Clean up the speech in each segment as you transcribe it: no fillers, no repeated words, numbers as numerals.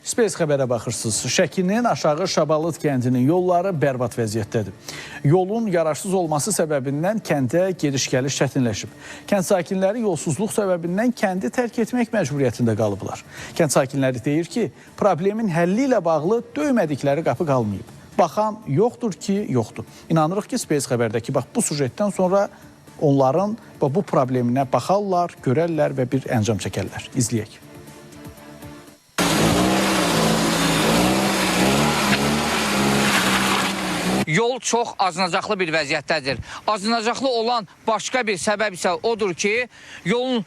Space xəbərə baxırsınız. Şəkinin aşağı Şabalıd kəndinin yolları bərbad vəziyyətdədir. Yolun yararsız olması səbəbindən kəndə gediş-gəliş çətinləşib. Kənd sakinləri yolsuzluq səbəbindən kəndi tərk etmək məcburiyyətində qalıblar. Kənd sakinləri deyir ki, problemin həlli ilə bağlı döymədikləri qapı qalmayıb. Baxan yoxdur ki, yoxdur. İnanırıq ki, Space xəbərdəki bu sujetdən sonra onların bu probleminə baxarlar, görərlər və bir əncam çəkərlər. İzləyək. Yol çox acınacaqlı bir vəziyyətdədir. Acınacaqlı olan başqa bir səbəb isə odur ki, yolun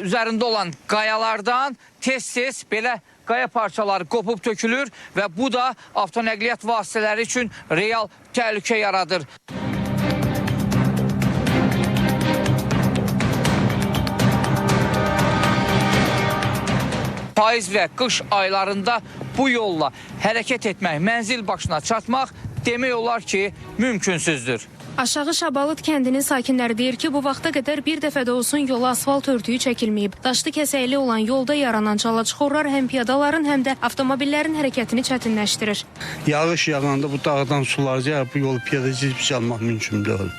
üzərində olan qayalardan tez-tez belə qaya parçaları qopub tökülür və bu da avtonəqliyyat vasitələri üçün real təhlükə yaradır. Payız və qış aylarında bu yolla hərəkət etmək, mənzil başına çatmaq demək olar ki, mümkünsüzdür. Aşağı Şabalıd kəndinin sakinləri deyir ki, bu vaxta qədər bir dəfə də olsun yola asfalt örtüyü çəkilməyib. Daşlı kəsəkli olan yolda yaranan çala-çıxorlar həm piyadaların, həm də avtomobillərin hərəkətini çətinləşdirir. Yağış yağanda bu dağdan sular gəlib, bu yolu piyada çalmaq mümkün deyil.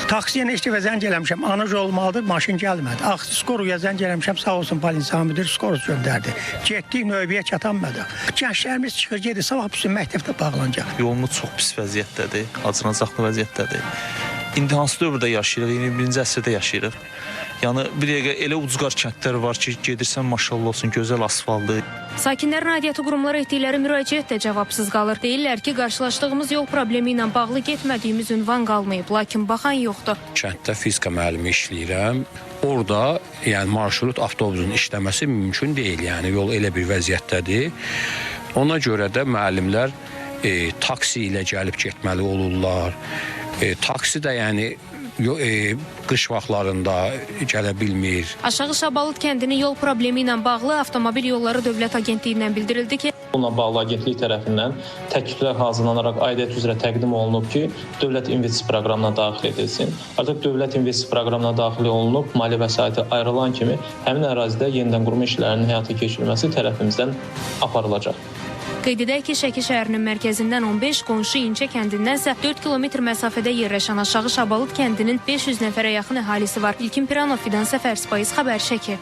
Taksiyə neçə və zəng eləmişəm, anaj olmalıdır, maşın gəlmədi. Skoruya zəng eləmişəm, sağ olsun polis müdür, skoruz göndərdi. Getdik, növbəyə çatanmadıq. Gənclərimiz çıxır, gedir, sabah bütün məktəbdə bağlanacaq. Yolumuz çox pis vəziyyətdədir, acınacaqlı vəziyyətdədir. İndi hansı dövrdə yaşayırıq, 21-ci əsrdə yaşayırıq. Yəni, bir dəqiqə elə ucqar kəndlər var ki, gedirsən maşallah olsun, gözəl asfaltdır. Sakinlərin aidiyyatı qurumlara etdikləri müraciət də cavabsız qalır. Deyirlər ki, qarşılaşdığımız yol problemi ilə bağlı getmədiyimiz ünvan qalmayıb, lakin baxan yoxdur. Kənddə fizika müəllimi işləyirəm. Orada, yəni marşrut avtobusun işləməsi mümkün deyil. Yəni, yol elə bir vəziyyətdədir. Ona görə də müəllimlər taksi ilə gəlib getməli olurlar. Taksi də yəni qış vaxtlarında gələ bilmir. Aşağı Şabalıd kəndinin yol problemi ilə bağlı Avtomobil Yolları Dövlət Agentliyindən bildirildi ki, bununla bağlı agentlik tərəfindən təkliflər hazırlanaraq aidiyyət üzrə təqdim olunub ki, dövlət investisiya proqramına daxil edilsin. Artıq dövlət investisiya proqramına daxil olunub, maliyyə vəsaiti ayrılan kimi həmin ərazidə yenidən qurma işlərinin həyata keçirilməsi tərəfimizdən aparılacaq. Qeyd edək ki, Şəki şəhərinin mərkəzindən 15, qonşu İncə kəndindən isə 4 kilometr məsafədə yerləşən Aşağı Şabalıd kəndinin 500 nəfərə yaxın əhalisi var. İlkin Piranov, Fidan Səfər, Space xəbər, Şəki.